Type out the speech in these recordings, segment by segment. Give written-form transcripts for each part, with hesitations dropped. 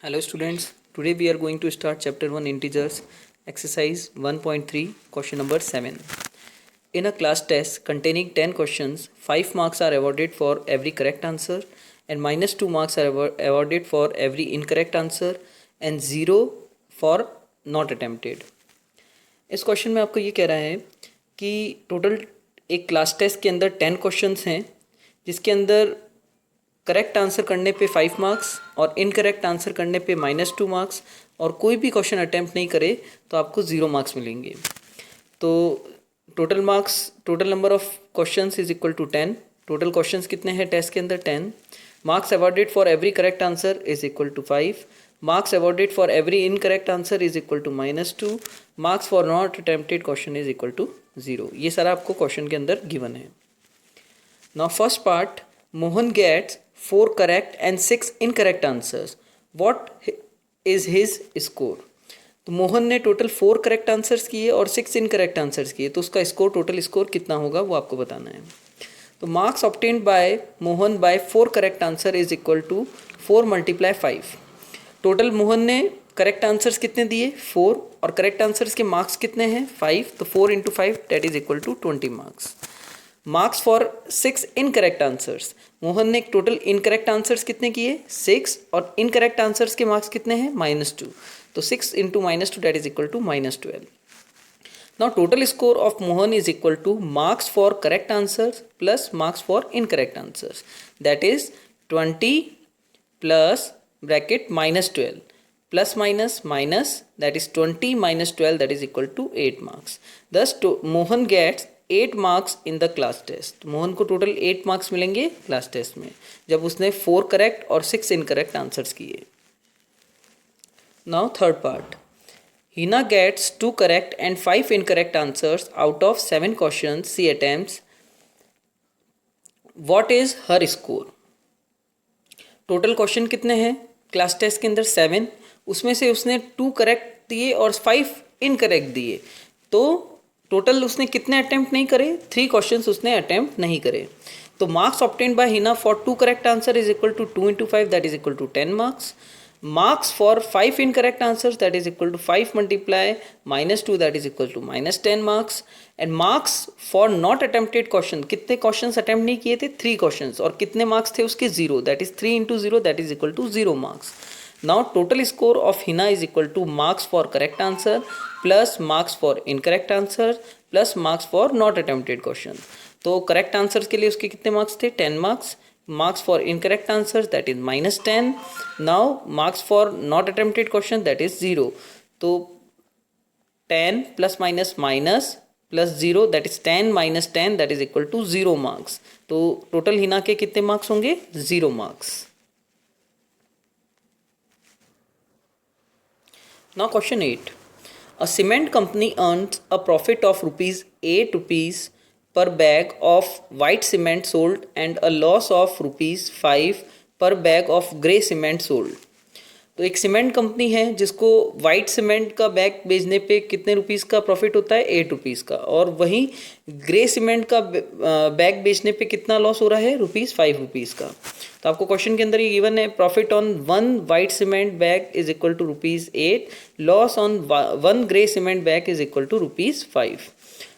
Hello students, today we are going to start chapter 1 integers, exercise 1.3, question number 7. In a class test containing 10 questions, 5 marks are awarded for every correct answer and minus 2 marks are awarded for every incorrect answer and 0 for not attempted. इस question में आपको ये कह रहा है कि total एक class test के अंदर 10 क्वेश्चंस हैं जिसके अंदर करेक्ट आंसर करने पे 5 मार्क्स और इनकरेक्ट आंसर करने पे -2 मार्क्स और कोई भी क्वेश्चन अटैम्प्ट नहीं करे तो आपको 0 मार्क्स मिलेंगे। तो total number of questions is equal to 10। Total questions कितने हैं टेस्ट के अंदर? 10। Marks awarded for every correct answer is equal to 5। Marks awarded for every incorrect answer is equal to -2। Marks for not attempted question is equal to 0। ये सारा आपको question के अंदर given है। Now first part, Mohan gets 4 correct and 6 incorrect answers. What is his score? तो मोहन ने total 4 correct answers किए और 6 इनकरेक्ट आंसर्स किए, तो उसका स्कोर टोटल स्कोर कितना होगा वो आपको बताना है। तो marks obtained by Mohan by 4 correct answer is equal to 4 × 5। Total Mohan ने करेक्ट आंसर्स कितने दिए? 4, और करेक्ट आंसर्स के मार्क्स कितने हैं? 5। तो 4 × 5 that is equal to 20 marks. Marks for 6 incorrect answers, Mohan ने टोटल इनकरेक्ट आंसर्स कितने किए? 6, और इनकरेक्ट आंसर्स के मार्क्स कितने हैं? -2। तो 6 × -2 that is equal to -12। Now total score of Mohan is equal to marks for correct answers plus marks for incorrect answers, that is 20 plus bracket -12 plus minus minus that is 20 - 12 that is equal to 8 marks. Thus Mohan gets 8 marks in the class test. Mohan को total 8 marks मिलेंगे class test में जब उसने 4 correct और 6 incorrect answers किए। Now third part, Hina gets 2 correct and 5 incorrect answers out of 7 questions she attempts. What is her score? Total question कितने हैं class test के अंदर? 7। उसमें से उसने 2 करेक्ट दिए और 5 इनकरेक्ट दिए, तो टोटल उसने कितने अटेम्प्ट नहीं करे? 3 क्वेश्चंस उसने अटेम्प्ट नहीं करे। तो marks obtained by Hina for 2 correct answer is equal to 2 × 5 that is equal to 10 marks. Marks for 5 incorrect answers that is equal to 5 × -2 that is equal to -10 marks. And marks for not attempted question, कितने questions attempt नहीं किए थे? 3 questions, और कितने marks थे उसके? 0, that is 3 × 0 that is equal to 0 marks. Now total score of Hina is equal to marks for correct answer plus marks for incorrect answer plus marks for not attempted question. तो correct answers के लिए उसके कितने marks थे? 10 marks. Marks for incorrect answers that is -10. Now marks for not attempted question that is 0. तो 10 plus minus minus plus 0 that is 10 minus 10 that is equal to 0 marks. तो total Hina के कितने marks होंगे? 0 marks. Now question 8. A cement company earns a profit of ₹8 per bag of white cement sold and a loss of ₹5 per bag of grey cement sold. तो एक cement company है जिसको white cement का bag बेचने पे कितने rupees का profit होता है? 8 रुपीस का, और वहीं ग्रे सीमेंट का बैग बेचने पे कितना लॉस हो रहा है? ₹5 का। तो आपको क्वेश्चन के अंदर ये गिवन है, profit on 1 white cement bag is equal to ₹8, loss on 1 grey cement bag is equal to ₹5।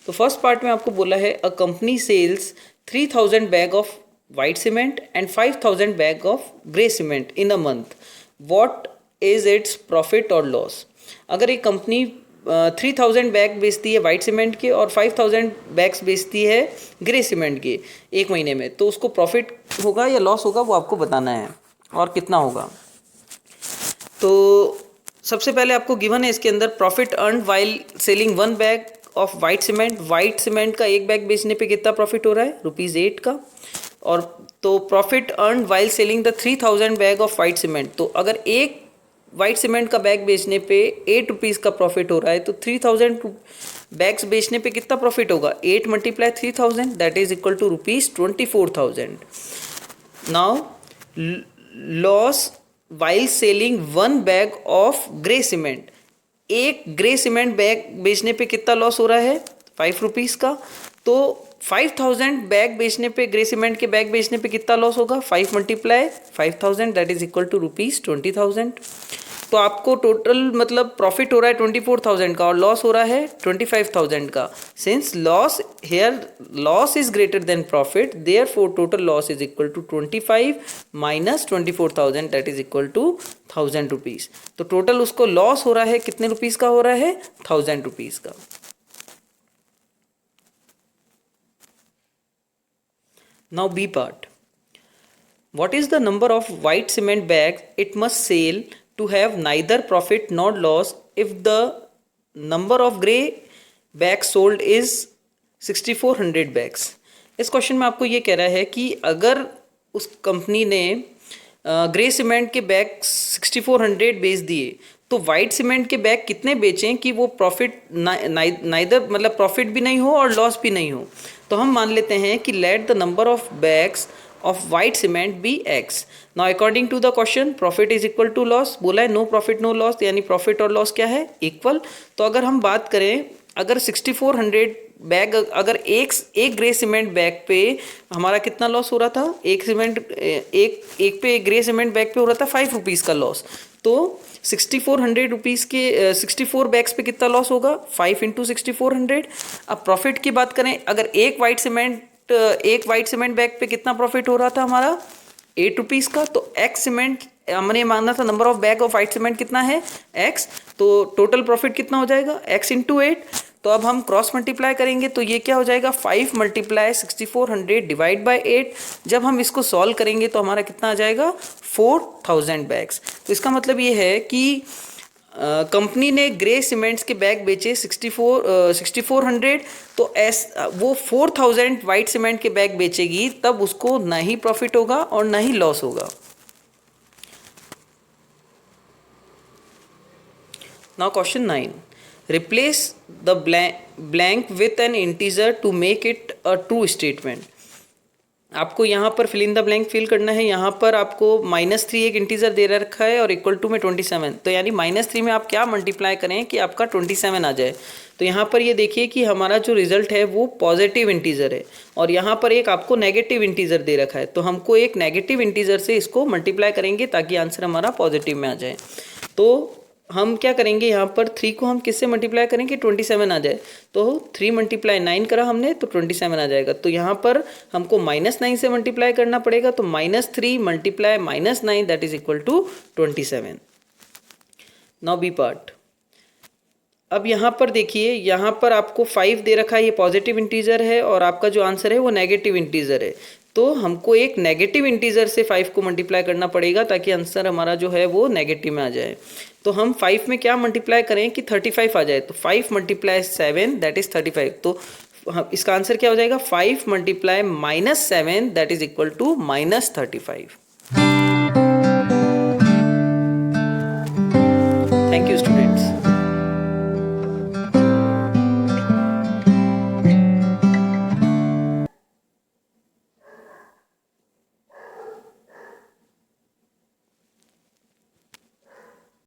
तो फर्स्ट पार्ट में आपको बोला है a company sells 3000 bag of white cement and 5000 bag of grey cement in a month. What is its profit और loss? अगर एक company 3000 bag बेचती है वाइट सीमेंट के और 5000 बैग्स बेचती है ग्रे सीमेंट के एक महीने में, तो उसको प्रॉफिट होगा या लॉस होगा वो आपको बताना है, और कितना होगा। तो सबसे पहले आपको गिवन है इसके अंदर profit earn while selling 1 bag of white cement. White cement का एक बैग बेचने पे कितना प्रॉफिट हो रहा है? ₹8 का। और तो profit earn while selling the 3000 bag of white cement, तो अगर एक वाइट सीमेंट का बैग बेचने पे 8 रुपीज़ का प्रॉफिट हो रहा है, तो 3000 बैग्स बेचने पे कितना प्रॉफिट होगा? 8 × 3000 that is equal to ₹24,000। Now loss while selling 1 bag of grey cement, एक ग्रे सीमेंट बैग बेचने पे कितना लॉस हो रहा है? 5 रुपीज़ का। तो 5000 बैग बेचने पे, ग्रे सीमेंट के बैग बेचने पे कितना लॉस होगा? 5 × 5000 दैट इज इक्वल टू ₹20,000। तो आपको टोटल मतलब प्रॉफिट हो रहा है 24,000 का और लॉस हो रहा है 25,000 का. Since loss here loss is greater than profit, therefore total loss is equal to 25 minus 24,000 that is equal to 1000 rupees. तो टोटल उसको लॉस हो रहा है कितने रुपीज का हो रहा है 1000 रुपीज का. Now B part. What is the number of white cement bags it must sell to have neither profit nor loss if the number of grey bags sold is 6400 bags? इस question में आपको ये कह रहा है कि अगर उस कंपनी ने ग्रे सीमेंट के बैग 6400 बेच दिए तो वाइट सीमेंट के बैग कितने बेचें कि वो प्रॉफिट नाइदर मतलब प्रॉफिट भी नहीं हो और लॉस भी नहीं हो. तो हम मान लेते हैं कि let the number of bags of white cement be x. Now according to the question profit is equal to loss बोला है, नो प्रॉफिट नो लॉस, यानी प्रॉफिट और लॉस क्या है इक्वल. तो अगर हम बात करें अगर 6400 बैग अगर एक ग्रे सीमेंट बैग पे हमारा कितना लॉस हो रहा था, एक पे ग्रे सीमेंट बैग पे हो रहा था 5 रुपीज़ का लॉस. तो 6400 रुपीज़ के 64 बैग्स पे कितना लॉस होगा 5 इंटू 6400. अब प्रॉफिट की बात करें अगर एक वाइट सीमेंट बैग पे कितना प्रॉफिट हो रहा था हमारा 8 रुपीज़ का. तो एक्स सीमेंट हमने माना था number of bag of white cement कितना है एक्स, तो टोटल प्रॉफिट कितना हो जाएगा एक्स इंटू 8. तो अब हम क्रॉस मल्टीप्लाई करेंगे तो ये क्या हो जाएगा 5 मल्टीप्लाई 6400 डिवाइड बाय 8. जब हम इसको सॉल्व करेंगे तो हमारा कितना आ जाएगा 4000 बैग्स. तो इसका मतलब ये है कि कंपनी ने ग्रे सीमेंट्स के बैग बेचे 6400 तो वो 4000 वाइट सीमेंट के बैग बेचेगी तब उसको ना ही प्रॉफिट होगा और ना ही लॉस होगा. Now question 9. Replace the blank with an integer to make it a true statement. आपको यहाँ पर fill in the blank fill करना है. यहाँ पर आपको -3 एक इंटीजर दे रखा है और इक्वल टू में 27. तो यानी -3 में आप क्या मल्टीप्लाई करें कि आपका 27 आ जाए. तो यहाँ पर ये देखिए कि हमारा जो रिजल्ट है वो पॉजिटिव इंटीजर है और यहाँ पर एक आपको नेगेटिव इंटीजर दे रखा है. तो हमको एक नेगेटिव इंटीजर से इसको मल्टीप्लाई करेंगे ताकि आंसर हमारा पॉजिटिव में आ जाए. तो हम क्या करेंगे यहाँ पर 3 को हम किससे मल्टीप्लाई करें कि 27 आ जाए. तो 3 मल्टीप्लाई 9 करा हमने तो 27 आ जाएगा. तो यहाँ पर हमको -9 से मल्टीप्लाई करना पड़ेगा. तो -3 multiply -9 that is equal to 27. Now B part. अब यहाँ पर देखिए यहाँ पर आपको 5 दे रखा है, ये पॉजिटिव इंटीजर है और आपका जो आंसर है वो नेगेटिव इंटीजर है. तो हमको एक नेगेटिव इंटीजर से 5 को मल्टीप्लाई करना पड़ेगा ताकि आंसर हमारा जो है वो नेगेटिव में आ जाए. तो हम 5 में क्या मल्टीप्लाई करें कि 35 आ जाए. तो 5 मल्टीप्लाई 7 दैट इज 35. तो इसका आंसर क्या हो जाएगा 5 multiply -7 that is equal to -35. Thank you student.